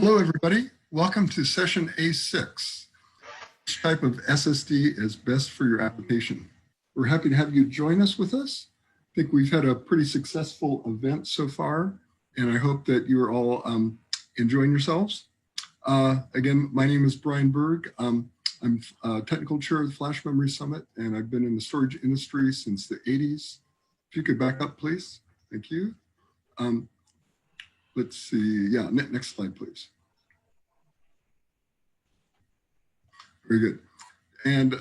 Hello, everybody. Welcome to session A6. Which type of SSD is best for your application? We're happy to have you join us with us. I think we've had a pretty successful event so far, and I hope that you're all enjoying yourselves. Again, my name is Brian Berg. I'm technical chair of the Flash Memory Summit, and I've been in the storage industry since the 80s. If you could back up, please. Thank you. Let's see. Yeah, next slide, please. Very good. And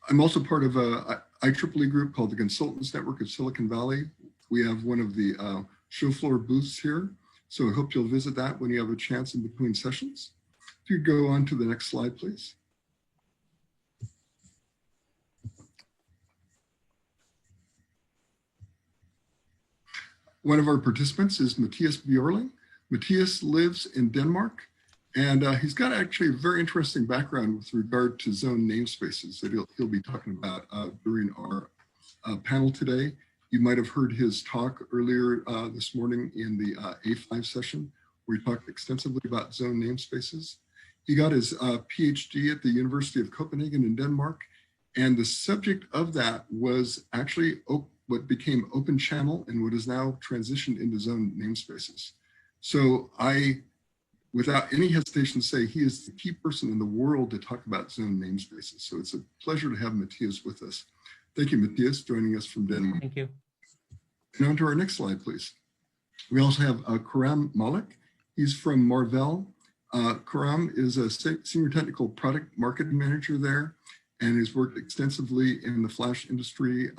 I'm also part of a IEEE group called the Consultants Network of Silicon Valley. We have one of the show floor booths here. So I hope you'll visit that when you have a chance in between sessions. If you go on to the next slide, please. One of our participants is Matias Bjørling. Matias lives in Denmark, and he's got actually a very interesting background with regard to zone namespaces that he'll be talking about during our panel today. You might have heard his talk earlier this morning in the A5 session, where he talked extensively about zone namespaces. He got his PhD at the University of Copenhagen in Denmark, and the subject of that was actually what became Open Channel and what is now transitioned into zone namespaces. So I, without any hesitation, say he is the key person in the world to talk about zone namespaces. So it's a pleasure to have Matias with us. Thank you, Matias, joining us from Denmark. Thank you. And on to our next slide, please. We also have Karam Malik. He's from Marvell. Karam is a senior technical product marketing manager there, and has worked extensively in the flash industry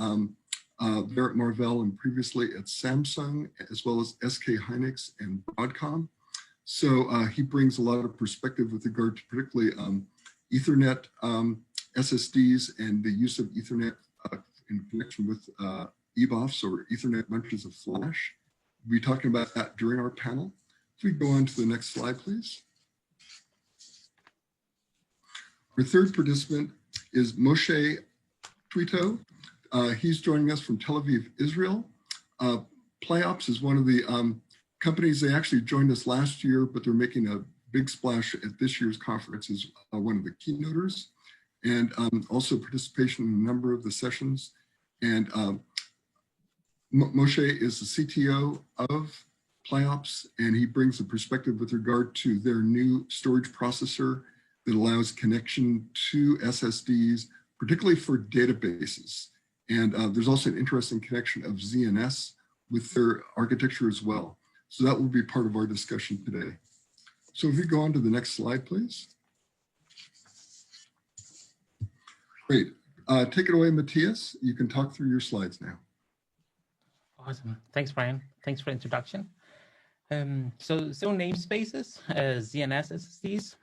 there at Marvell and previously at Samsung, as well as SK Hynix and Broadcom. So he brings a lot of perspective with regard to particularly Ethernet SSDs and the use of Ethernet in connection with EBOFs or Ethernet bunches of flash. We'll be talking about that during our panel. If we go on to the next slide, please. Our third participant is Moshe Twito. He's joining us from Tel Aviv, Israel. PlayOps is one of the companies. They actually joined us last year, but they're making a big splash at this year's conference as one of the keynoters, and also participation in a number of the sessions. And Moshe is the CTO of PlayOps, and he brings a perspective with regard to their new storage processor that allows connection to SSDs, particularly for databases. And there's also an interesting connection of ZNS with their architecture as well. So that will be part of our discussion today. So if you go on to the next slide, please. Great. Take it away, Matias. You can talk through your slides now. Awesome. Thanks, Brian. Thanks for the introduction. So zone namespaces, ZNS SSDs.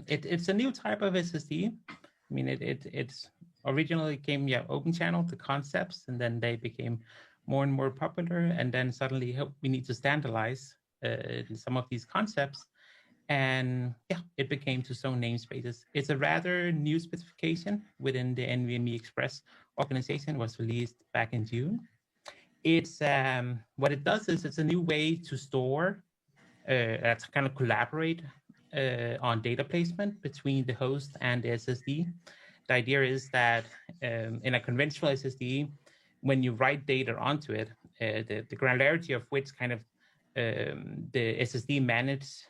It's a new type of SSD. I mean, it's originally came open channel to concepts, and then they became more and more popular, and then suddenly we need to standardize some of these concepts, and it became to zone namespaces. It's a rather new specification within the NVMe Express organization. Was released back in June. It's what it does is it's a new way to store, to kind of collaborate on data placement between the host and the SSD. The idea is that in a conventional SSD, when you write data onto it, the granularity of which kind of the SSD manages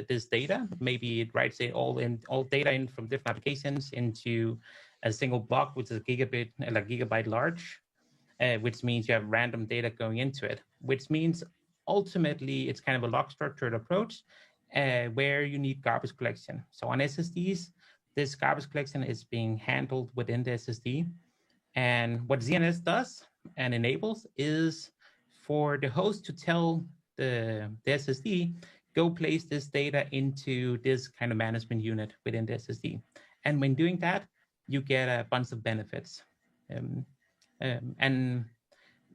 this data, maybe it writes it all data in from different applications into a single block, which is a gigabyte large, which means you have random data going into it, which means ultimately it's kind of a log structured approach where you need garbage collection. So on SSDs, this garbage collection is being handled within the SSD. And what ZNS does and enables is for the host to tell the SSD, go place this data into this kind of management unit within the SSD. And when doing that, you get a bunch of benefits. And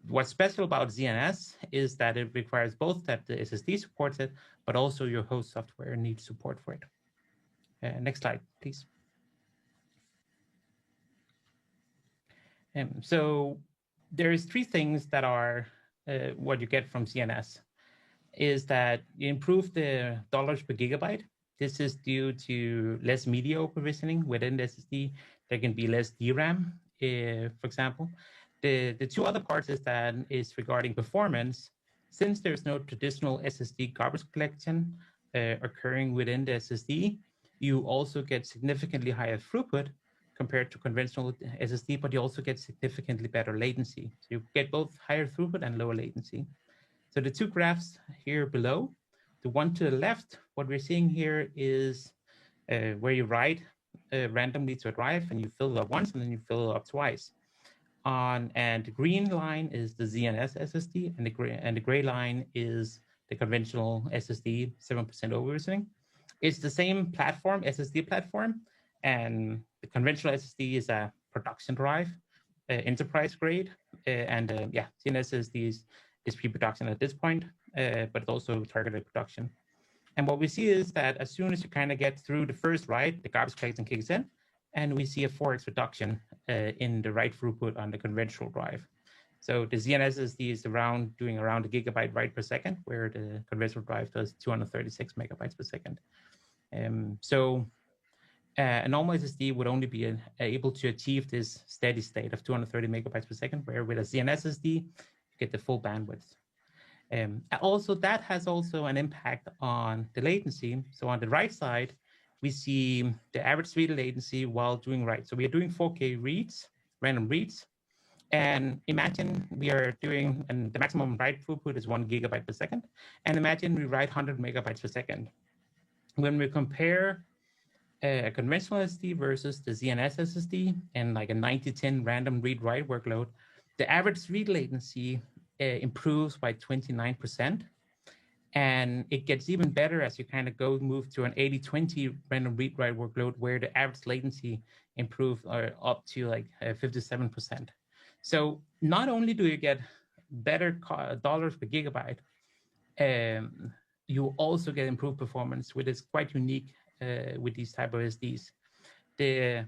what's special about ZNS is that it requires both that the SSD supports it, but also your host software needs support for it. Next slide, please. So there's three things that are what you get from ZNS. is that you improve the dollars per gigabyte. This is due to less media provisioning within the SSD. There can be less DRAM, for example. The two other parts is regarding performance. Since there's no traditional SSD garbage collection occurring within the SSD, you also get significantly higher throughput compared to conventional SSD, but you also get significantly better latency. So you get both higher throughput and lower latency. So the two graphs here below, the one to the left, what we're seeing here is where you write randomly to a drive and you fill it up once and then you fill it up twice. And the green line is the ZNS SSD, and the gray line is the conventional SSD 7% overversioning. It's the same platform, SSD platform, and the conventional SSD is a production drive, enterprise grade, ZNS SSD is pre-production at this point, but it's also targeted production. And what we see is that as soon as you kind of get through the first write, the garbage collection kicks in, and we see a 4x reduction in the write throughput on the conventional drive. So the ZNS SSD is doing around a gigabyte write per second, where the conventional drive does 236 megabytes per second. So a normal SSD would only be able to achieve this steady state of 230 megabytes per second, where with a ZNS SSD, you get the full bandwidth. Also, that has also an impact on the latency. So on the right side, we see the average read latency while doing write. So we are doing 4K reads, random reads. And imagine we are doing, and the maximum write throughput is 1 gigabyte per second. And imagine we write 100 megabytes per second. When we compare a conventional SSD versus the ZNS SSD and like a 90-10 random read-write workload, the average read latency improves by 29%. And it gets even better as you kind of move to an 80-20 random read-write workload, where the average latency improves up to like 57%. So not only do you get better dollars per gigabyte, you also get improved performance, which is quite unique with these type of SSDs. The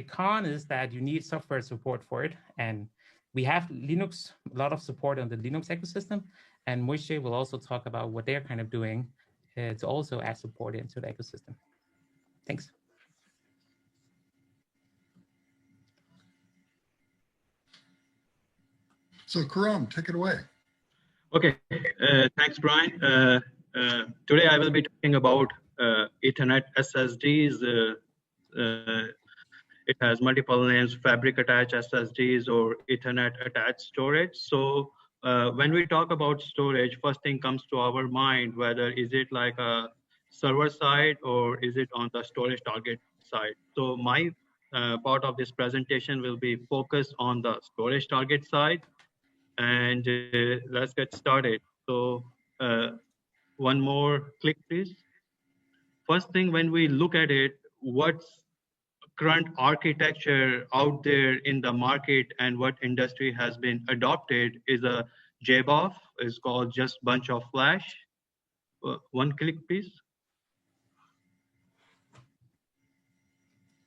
con is that you need software support for it, and we have Linux, a lot of support on the Linux ecosystem, and Moishe will also talk about what they're kind of doing to also add support into the ecosystem. Thanks. So Karam, take it away. Okay, thanks, Brian. Today I will be talking about Ethernet SSDs. It has multiple names: fabric attached SSDs or Ethernet attached storage. So when we talk about storage, first thing comes to our mind, whether is it like a server side or is it on the storage target side. So my part of this presentation will be focused on the storage target side. And let's get started. So one more click, please. First thing, when we look at it, what's current architecture out there in the market and what industry has been adopted is a JBOF, is called just bunch of flash. One click, please.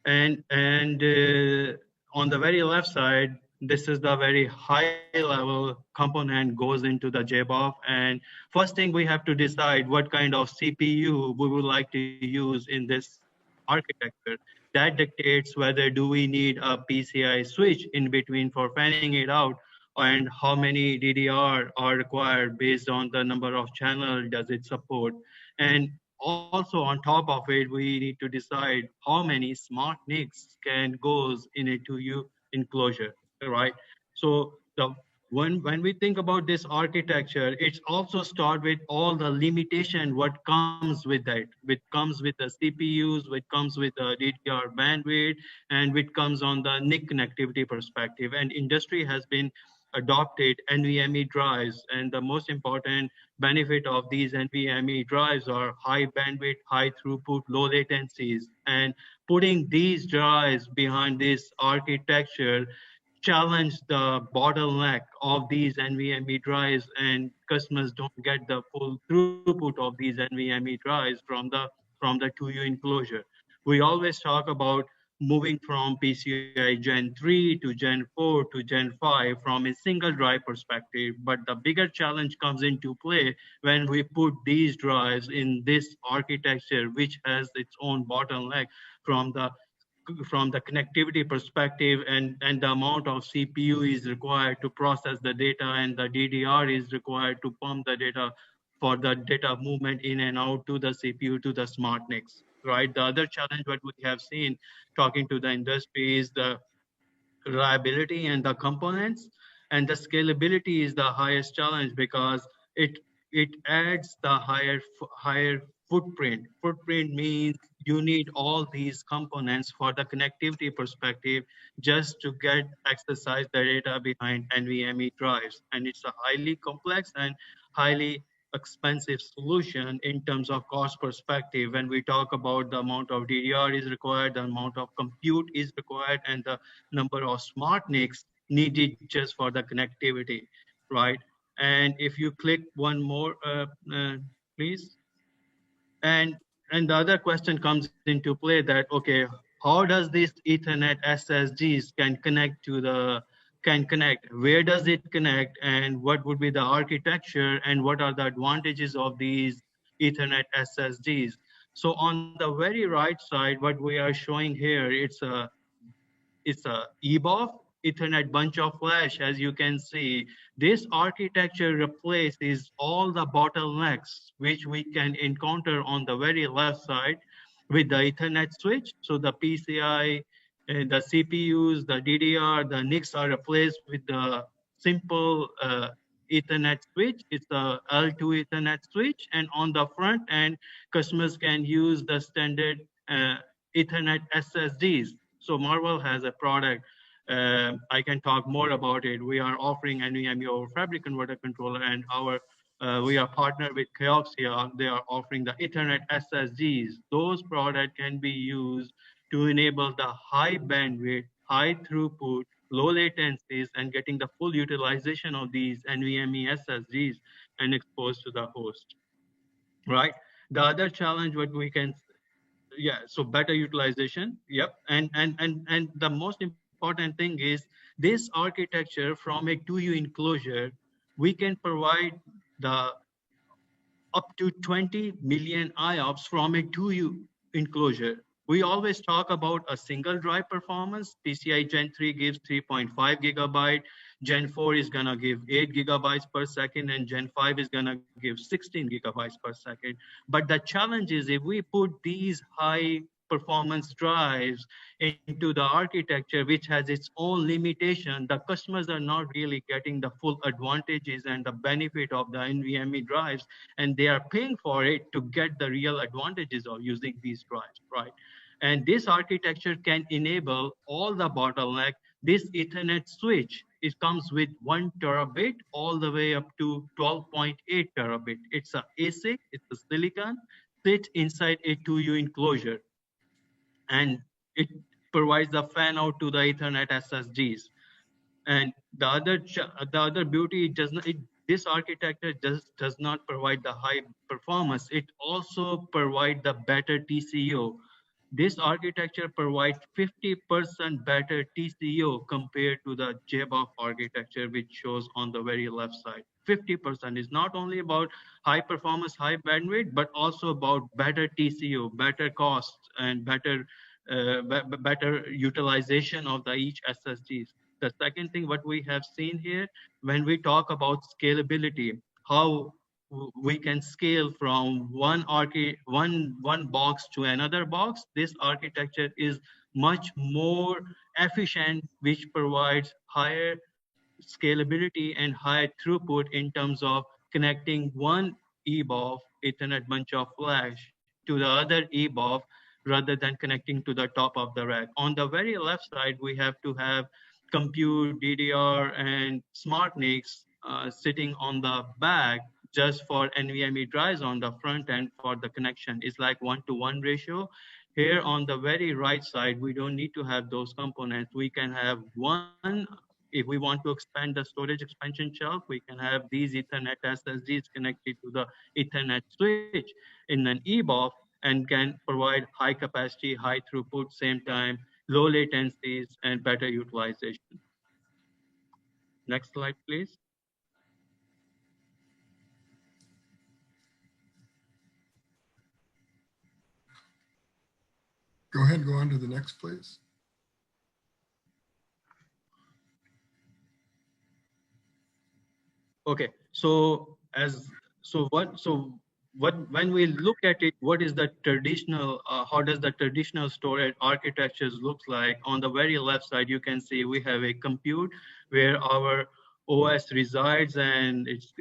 And on the very left side, this is the very high level component goes into the JBOF. And first thing we have to decide what kind of CPU we would like to use in this architecture. That dictates whether do we need a PCI switch in between for fanning it out, and how many DDR are required based on the number of channels does it support. And also on top of it, we need to decide how many smart NICs can goes in a 2U enclosure, right? So when we think about this architecture, it's also start with all the limitation what comes with that, which comes with the CPUs, which comes with the DDR bandwidth, and which comes on the NIC connectivity perspective. And industry has been adopted NVMe drives, and the most important benefit of these NVMe drives are high bandwidth, high throughput, low latencies. And putting these drives behind this architecture challenge the bottleneck of these NVMe drives, and customers don't get the full throughput of these NVMe drives from the 2U enclosure. We always talk about moving from PCI Gen 3 to Gen 4 to Gen 5 from a single drive perspective. But the bigger challenge comes into play when we put these drives in this architecture, which has its own bottleneck from the connectivity perspective, and the amount of CPU is required to process the data, and the DDR is required to pump the data for the data movement in and out to the CPU to the smart NICs, right? The other challenge what we have seen talking to the industry is the reliability and the components, and the scalability is the highest challenge because it adds the higher footprint means you need all these components for the connectivity perspective just to get exercise the data behind NVMe drives, and it's a highly complex and highly expensive solution in terms of cost perspective. When we talk about the amount of DDR is required, the amount of compute is required, and the number of smart NICs needed just for the connectivity, right? And if you click one more, please. And the other question comes into play that, okay, how does this Ethernet SSDs can connect? Where does it connect? And what would be the architecture? And what are the advantages of these Ethernet SSDs? So on the very right side, what we are showing here, it's a EBOF Ethernet bunch of flash. As you can see, this architecture replaces all the bottlenecks which we can encounter on the very left side with the Ethernet switch. So the PCI, the CPUs, the DDR, the NICs are replaced with the simple Ethernet switch. It's the L2 Ethernet switch, and on the front end, customers can use the standard Ethernet SSDs. So Marvell has a product. I can talk more about it. We are offering NVMe over Fabric Converter Controller, and we are partnered with Kioxia. They are offering the Ethernet SSDs. Those products can be used to enable the high bandwidth, high throughput, low latencies, and getting the full utilization of these NVMe SSDs and exposed to the host, right? The other challenge what we can, yeah, so better utilization, yep. And the most important thing is this architecture from a 2U enclosure, we can provide the up to 20 million IOPS from a 2U enclosure. We always talk about a single drive performance. PCI Gen 3 gives 3.5 gigabyte. Gen 4 is gonna give 8 gigabytes per second, and Gen 5 is gonna give 16 gigabytes per second. But the challenge is if we put these high performance drives into the architecture, which has its own limitation, the customers are not really getting the full advantages and the benefit of the NVMe drives, and they are paying for it to get the real advantages of using these drives, right? And this architecture can enable all the bottleneck. This Ethernet switch, it comes with 1 terabit all the way up to 12.8 terabit. It's a ASIC, it's a silicon, sits inside a 2U enclosure, and it provides the fan out to the Ethernet SSDs. And the other beauty, this architecture does not provide the high performance. It also provides the better TCO. This architecture provides 50% better TCO compared to the JBOF architecture, which shows on the very left side. 50% is not only about high performance, high bandwidth, but also about better TCO, better costs, and better utilization of the each SSDs. The second thing what we have seen here, when we talk about scalability, how we can scale from one box to another box. This architecture is much more efficient, which provides higher scalability and higher throughput in terms of connecting one EBOF Ethernet bunch of flash to the other EBOF rather than connecting to the top of the rack. On the very left side, we have to have compute, DDR, and smart NICs sitting on the back just for NVMe drives on the front end for the connection. It's like 1-to-1 ratio. Here on the very right side, we don't need to have those components. We can have one. If we want to expand the storage expansion shelf, we can have these Ethernet SSDs connected to the Ethernet switch in an EBOF and can provide high capacity, high throughput, same time low latencies, and better utilization. Next slide, please. Go ahead, go on to the next, please. Okay, so when we look at it, what is the traditional, how does the traditional storage architectures looks like? On the very left side, you can see we have a compute where our OS resides, and it's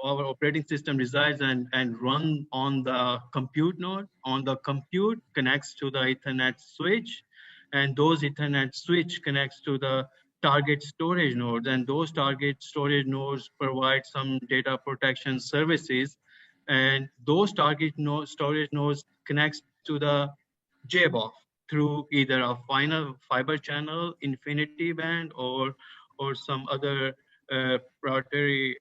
our operating system resides and run on the compute node. On the compute connects to the Ethernet switch, and those Ethernet switch connects to the target storage nodes, and those target storage nodes provide some data protection services, and those target storage nodes connects to the JBOF through either a final fiber channel, infinity band, or some other proprietary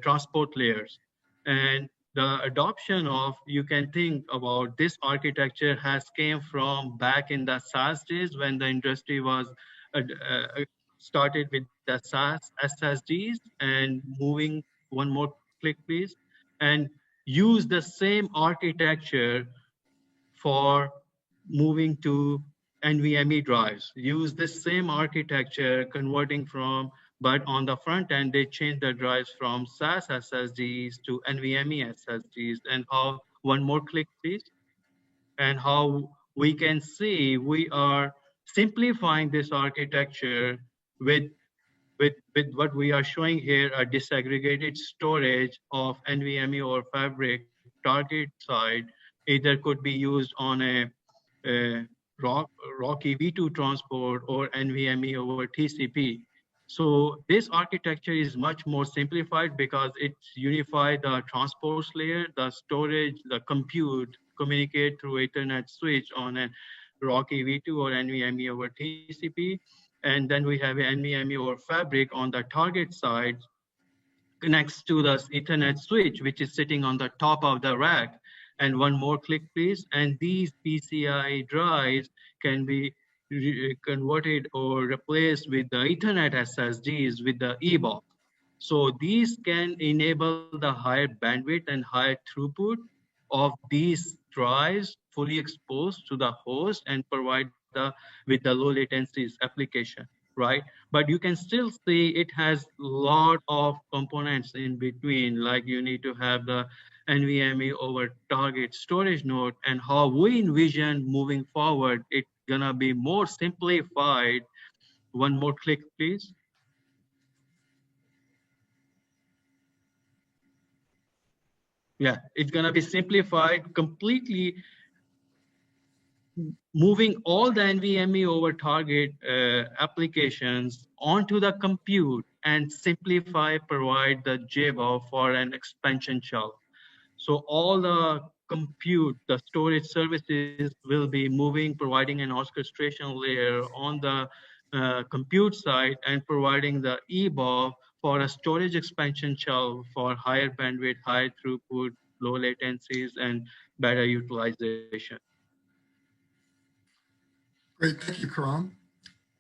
transport layers. And the adoption of, you can think about this architecture has came from back in the SaaS days when the industry was started with the SaaS SSDs, and moving one more click, please, and use the same architecture for moving to NVMe drives. Use this same architecture, converting from, but on the front end, they changed the drives from SAS SSDs to NVMe SSDs. And how, one more click, please. And how we can see we are simplifying this architecture with what we are showing here, a disaggregated storage of NVMe or Fabric target side, either could be used on a ROCK EV2 transport or NVMe over TCP. So this architecture is much more simplified because it's unified the transport layer, the storage, the compute, communicate through Ethernet switch on a ROCK EV2 or NVMe over TCP. And then we have NVMe or Fabric on the target side, connects to the Ethernet switch, which is sitting on the top of the rack. And one more click, please. And these PCI drives can be converted or replaced with the Ethernet SSDs with the EBOF. So these can enable the higher bandwidth and higher throughput of these drives fully exposed to the host and provide with the low latencies application, right? But you can still see it has a lot of components in between, like you need to have the NVMe over target storage node, and how we envision moving forward, it's gonna be more simplified. One more click, please. Yeah, it's gonna be simplified completely, moving all the NVMe over target applications onto the compute and simplify, provide the JBOF for an expansion shelf. So all the compute, the storage services will be moving, providing an orchestration layer on the compute side and providing the EBOF for a storage expansion shelf for higher bandwidth, high throughput, low latencies, and better utilization. Great, thank you, Karam.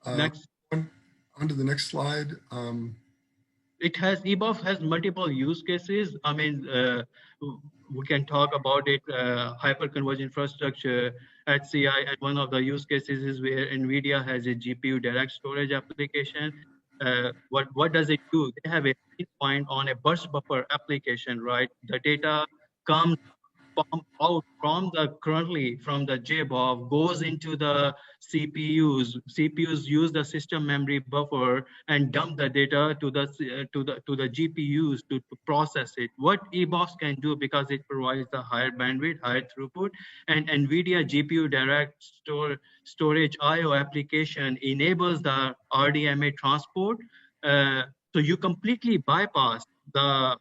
Next. On to the next slide. EBOF has multiple use cases. I mean, we can talk about it, hyperconverged infrastructure at CI, and one of the use cases is where NVIDIA has a GPU direct storage application. What does it do? They have a point on a burst buffer application, right? The data comes out from the JBOF, goes into the CPUs. CPUs use the system memory buffer and dump the data to the GPUs to process it. What EBOF can do, because it provides the higher bandwidth, higher throughput, and NVIDIA GPU direct storage IO application enables the RDMA transport. So you completely bypass the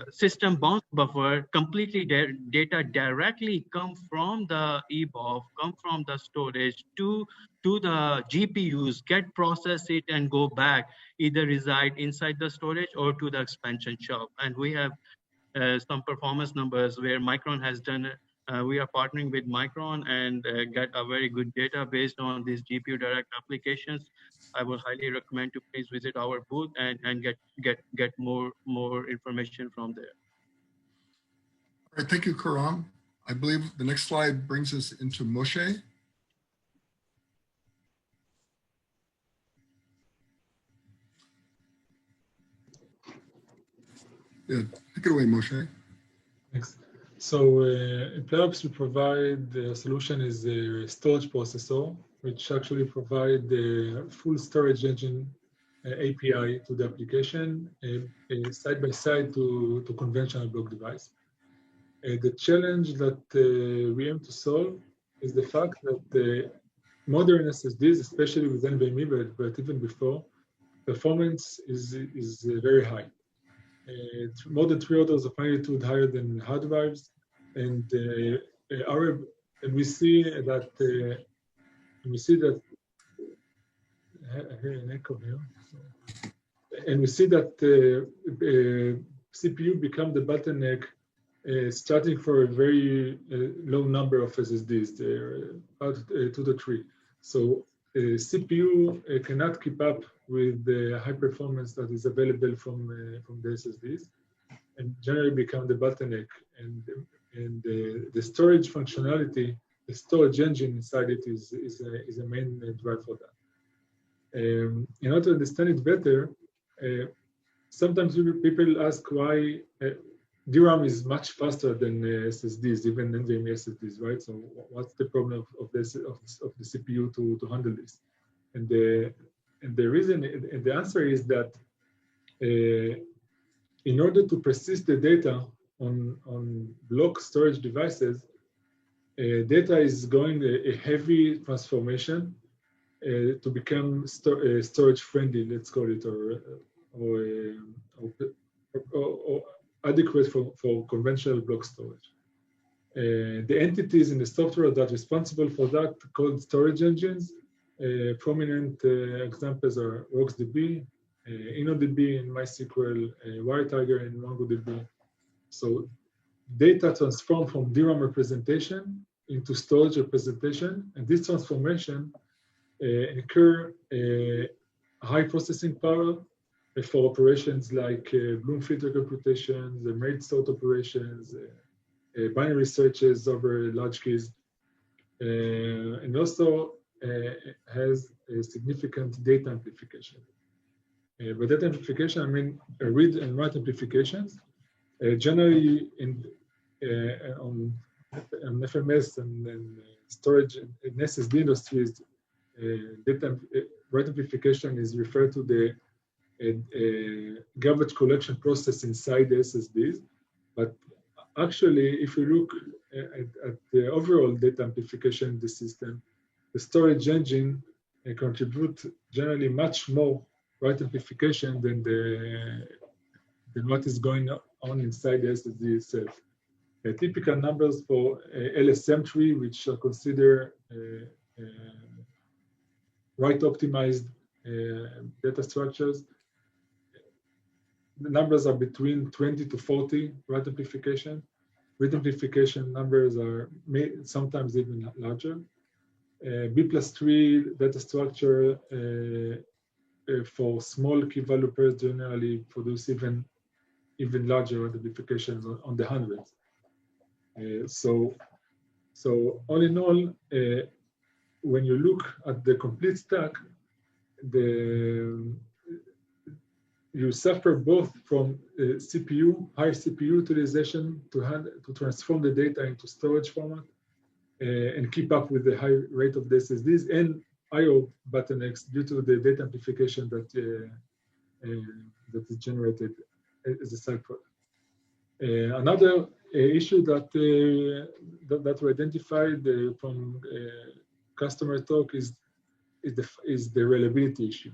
system bounce buffer completely. Data directly come from the EBOF, come from the storage to the GPUs, get process it and go back, either reside inside the storage or to the expansion shelf. And we have some performance numbers where Micron has done we are partnering with Micron and get a very good data based on these GPU direct applications. I will highly recommend to please visit our booth and get more information from there. All right, thank you, Karam. I believe the next slide brings us into Moshe. Yeah, take it away, Moshe. Thanks. So in Plerops, we provide the solution is a storage processor, which actually provide the full storage engine API to the application, side by side to conventional block device. The challenge that we aim to solve is the fact that modern SSDs, especially with NVMe, but even before, performance is very high. It's more than 3 orders of magnitude higher than hard drives, and we see that I hear an echo here. And we see that CPU become the bottleneck, starting for a very low number of SSDs, about 2 to 3. So CPU cannot keep up with the high performance that is available from the SSDs, and generally become the bottleneck. And the storage functionality, the storage engine inside it is a main drive for that. In order to understand it better, sometimes people ask why DRAM is much faster than SSDs, even NVMe SSDs, right? So what's the problem of the CPU to handle this? And the reason, and the answer is that in order to persist the data on block storage devices, data is going a heavy transformation to become storage friendly, let's call it, or adequate for conventional block storage. The entities in the software that are responsible for that, called storage engines, prominent examples are RocksDB, InnoDB in MySQL, WireTiger in MongoDB. So data transform from DRAM representation into storage representation, and this transformation incur high processing power for operations like Bloom filter computations, merge sort operations, binary searches over large keys, and also has a significant data amplification. By data amplification, I mean read and write amplifications. Generally, on FMS and storage in SSD industries, data write amplification is referred to the garbage collection process inside the SSDs. But actually, if you look at the overall data amplification in the system, the storage engine contributes generally much more write amplification than what is going on inside the SSD itself. Typical numbers for LSM3, which are considered write optimized data structures, the numbers are between 20 to 40 write amplification. Read amplification numbers are sometimes even larger. B+3 data structure for small key value pairs generally produce even larger write amplifications on the hundreds. So all in all, when you look at the complete stack, you suffer both from high CPU utilization to transform the data into storage format and keep up with the high rate of the SSDs, and I/O bottlenecks due to the data amplification that is generated as a side product. Another issue that we identified from customer talk is the reliability issue.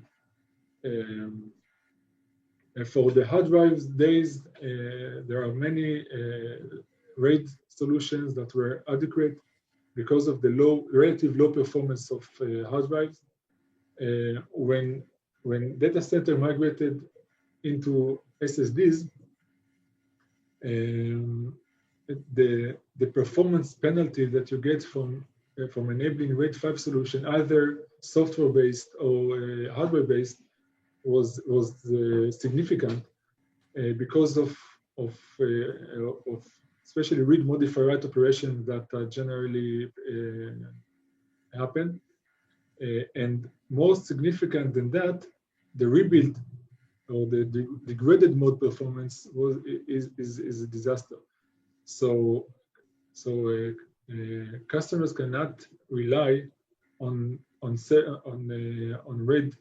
For the hard drives days, there are many RAID solutions that were adequate because of the relative low performance of hard drives. When data center migrated into SSDs, the the performance penalty that you get from enabling RAID 5 solution, either software-based or hardware-based, was significant because of especially read modify write operations that generally happen. And more significant than that, the rebuild or the degraded mode performance is a disaster. So customers cannot rely on RAID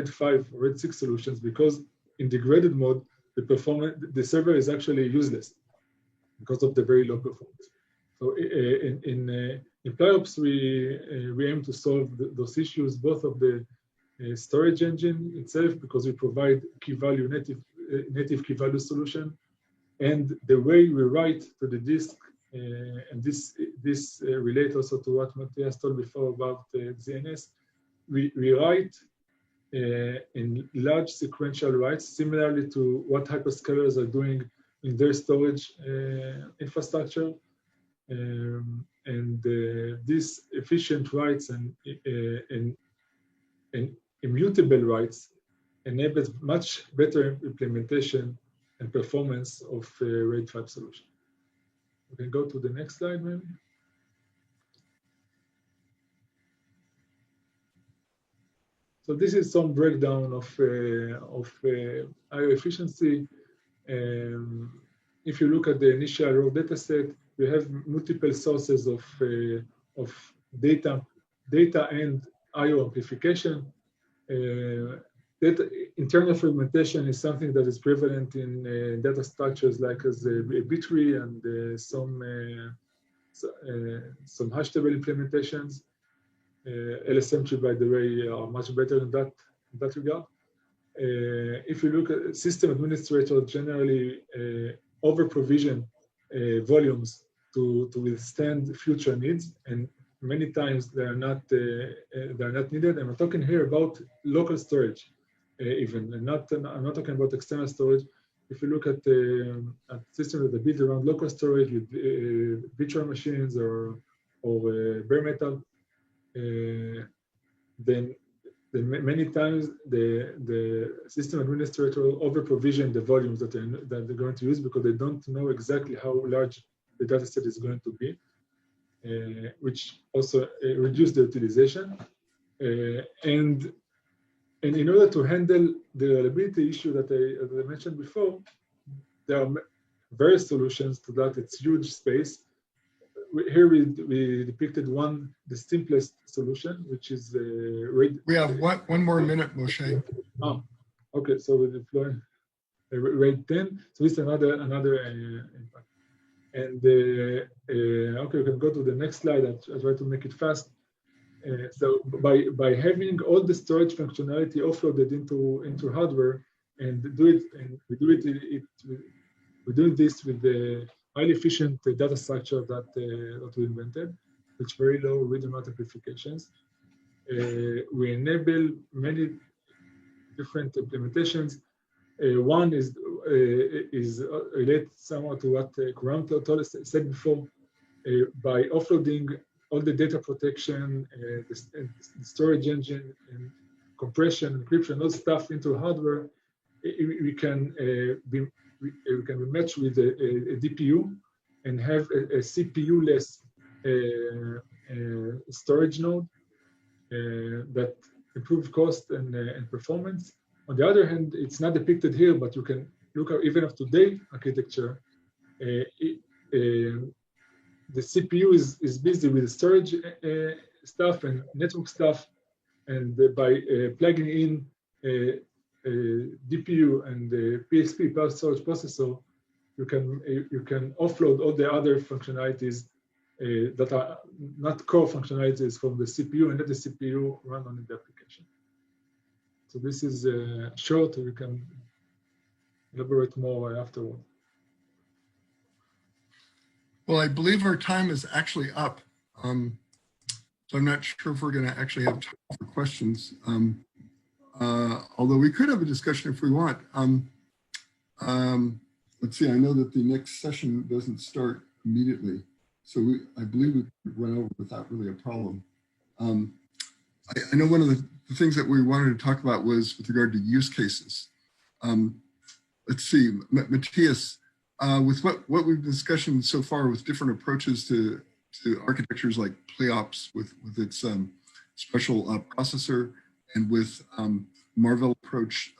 5 or RAID 6 solutions, because in degraded mode, the server is actually useless because of the very low performance. So in PlyOps, we aim to solve those issues, both of the storage engine itself, because we provide key value native key value solution, and the way we write to the disk, and this relates also to what Matias told before about ZNS. We write in large sequential writes, similarly to what hyperscalers are doing in their storage infrastructure. And these efficient writes and immutable writes enables much better implementation and performance of RAID 5 solution. We can go to the next slide, maybe. So this is some breakdown of IO efficiency. If you look at the initial raw data set, we have multiple sources of data and IO amplification. Internal fragmentation is something that is prevalent in data structures like as a B-tree and some hash table implementations. LSM-tree, by the way, are much better in that regard. If you look at system administrators, generally over-provision volumes to withstand future needs, and many times they are not needed. And we're talking here about local storage, even, and I'm not talking about external storage. If you look at systems that are built around local storage with virtual machines or bare metal, then many times the system administrator over-provision the volumes that they're going to use, because they don't know exactly how large the data set is going to be, which also reduce the utilization. And in order to handle the reliability issue that I mentioned before, there are various solutions to that. It's huge space. Here we depicted the simplest solution, which is RAID. We have one more minute, Moshe. Oh, okay. So we're deploying RAID 10. So this is another impact. And okay, we can go to the next slide. I'll try to make it fast. So by having all the storage functionality offloaded into hardware, and we're doing this with the highly efficient data structure that we invented, which very low read and write amplifications. We enable many different implementations. One is related somewhat to what Kuram said before. By offloading all the data protection, the storage engine, and compression, encryption, all stuff into hardware, we can be matched with a DPU and have a CPU-less storage node that improves cost and performance. On the other hand, it's not depicted here, but you can look at even of today's architecture. The CPU is busy with storage stuff and network stuff, and by plugging in DPU and the PSP, power storage processor, you can offload all the other functionalities that are not core functionalities from the CPU, and let the CPU run on the application. So this is short. We can elaborate more afterward. Well, I believe our time is actually up. So I'm not sure if we're going to actually have time for questions. Although we could have a discussion if we want. Let's see, I know that the next session doesn't start immediately. So I believe we could run over without really a problem. I know one of the things that we wanted to talk about was with regard to use cases. Let's see, Matias, with what we've discussed so far with different approaches to architectures like PlayOps with its special processor, and with Marvell approach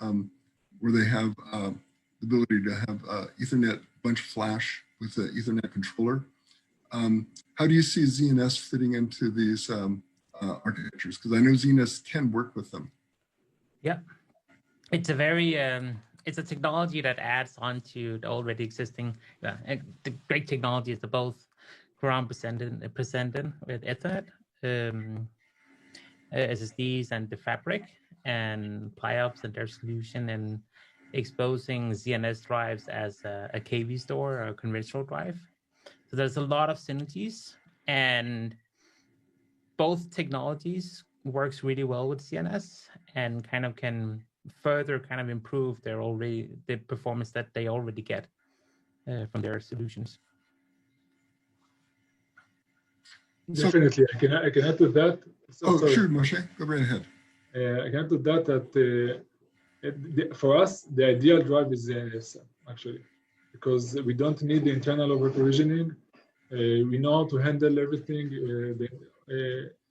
where they have the ability to have Ethernet bunch flash with the Ethernet controller. How do you see ZNS fitting into these architectures? Because I know ZNS can work with them. Yeah, it's a very it's a technology that adds on to the already existing. The great technology is the both Quran presented with Ethernet, SSDs, and the fabric, and PlyOps and their solution, and exposing ZNS drives as a KV store or a conventional drive. So there's a lot of synergies, and both technologies works really well with ZNS and kind of can further kind of improve the performance that they already get from their solutions. Definitely, I can add to that. Sure, Moshe, go right ahead. I can add to that for us, the ideal drive is ZNS, actually, because we don't need the internal over-provisioning. We know how to handle everything.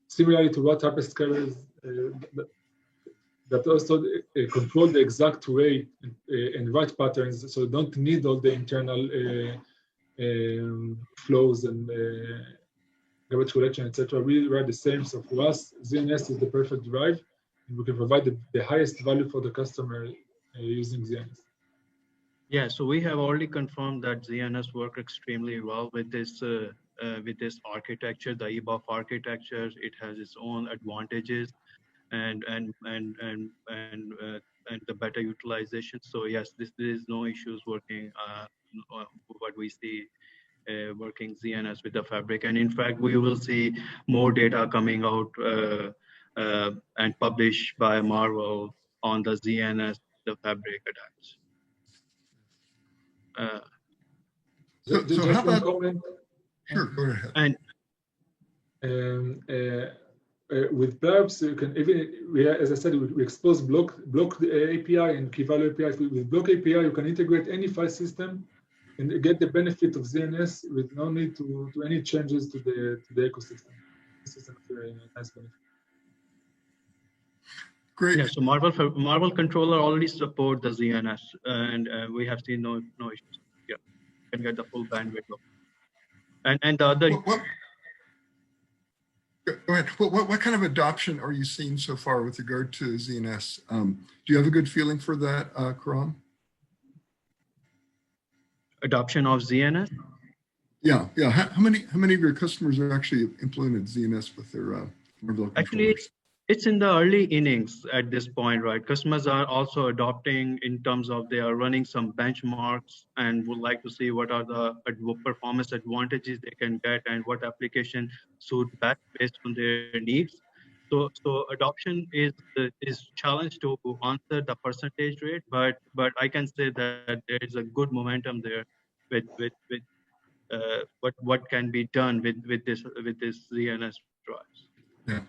Similarly to what hyperscalers that also control the exact way and write patterns, so don't need all the internal flows and garbage collection, etc. We write the same. So for us, ZNS is the perfect drive, and we can provide the highest value for the customer using ZNS. Yeah, so we have already confirmed that ZNS work extremely well with this architecture, the EBOF architecture. It has its own advantages and the better utilization. So yes, there is no issues working. What we see working ZNS with the fabric, and in fact, we will see more data coming out and published by Marvell on the ZNS, the fabric attacks. So how about comment? Sure, go ahead. And with PlyOps, you can even, as I said, we expose block API and key value API. With block API, you can integrate any file system and get the benefit of ZNS with no need to any changes to the ecosystem. This is a very nice benefit. Great. Yeah, so Marvell controller already support the ZNS, and we have seen no issues. Yeah, you can get the full bandwidth of. And the other. Go ahead. What kind of adoption are you seeing so far with regard to ZNS? Do you have a good feeling for that, Karam? Adoption of ZNS? Yeah. How many of your customers are actually implemented ZNS with their Marvell controllers? Actually, it's in the early innings at this point, right? Customers are also adopting in terms of they are running some benchmarks and would like to see what are the performance advantages they can get and what application suit best based on their needs. So adoption is challenged to answer the percentage rate, but I can say that there is a good momentum there with what can be done with this ZNS drives. Yeah.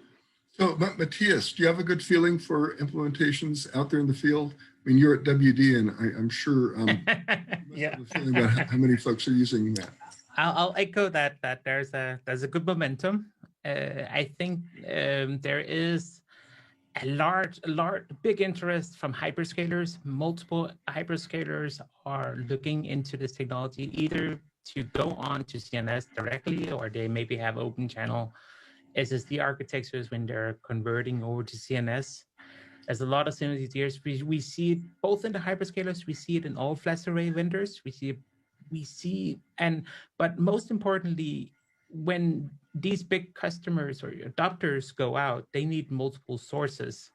So, Matias, do you have a good feeling for implementations out there in the field? I mean, you're at WD, and I'm sure you have a feeling about how many folks are using that. I'll echo that there's a good momentum. I think there is a big interest from hyperscalers. Multiple hyperscalers are looking into this technology, either to go on to CNS directly, or they maybe have open channel SSD architectures when they're converting over to CNS. There's a lot of synergies here. We see it both in the hyperscalers, we see it in all flash array vendors. But most importantly, when these big customers or adopters go out, they need multiple sources.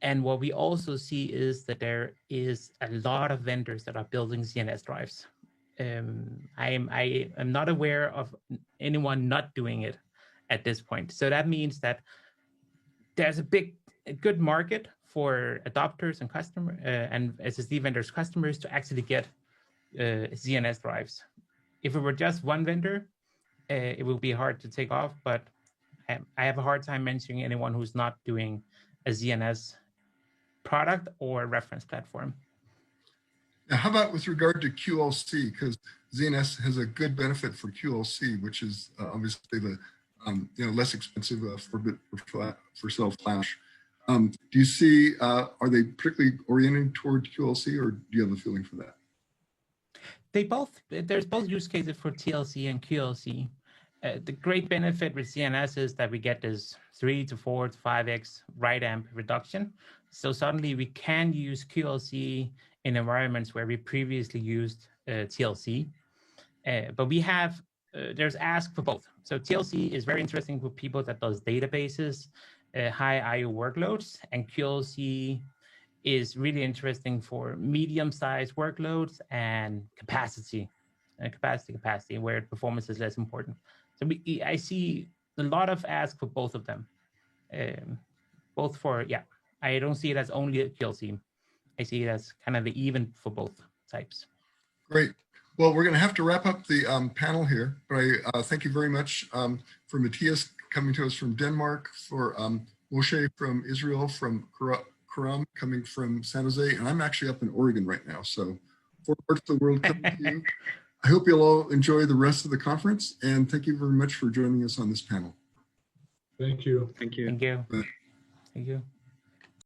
And what we also see is that there is a lot of vendors that are building ZNS drives. I am not aware of anyone not doing it at this point. So that means that there's a good market for adopters and customer and SSD vendors customers to actually get ZNS drives if it were just one vendor, it would be hard to take off, but I have a hard time mentioning anyone who's not doing a ZNS product or reference platform. Now, how about with regard to QLC? Because ZNS has a good benefit for QLC, which is obviously the less expensive for self-flash. Do you see, are they particularly oriented toward QLC, or do you have a feeling for that? There's both use cases for TLC and QLC. The great benefit with ZNS is that we get this 3 to 4 to 5x write amp reduction. So suddenly we can use QLC in environments where we previously used TLC. But we have, there's ask for both. So TLC is very interesting for people that does databases, high IO workloads, and QLC is really interesting for medium-sized workloads and capacity, where performance is less important. So I see a lot of ask for both of them. Both for, I don't see it as only a QLC. I see it as kind of the even for both types. Great. Well, we're going to have to wrap up the panel here, but I thank you very much for Matias coming to us from Denmark, for Moshe from Israel, from Karam coming from San Jose, and I'm actually up in Oregon right now. So 4 parts of the world coming to you. I hope you'll all enjoy the rest of the conference, and thank you very much for joining us on this panel. Thank you. Thank you. Thank you. Thank you.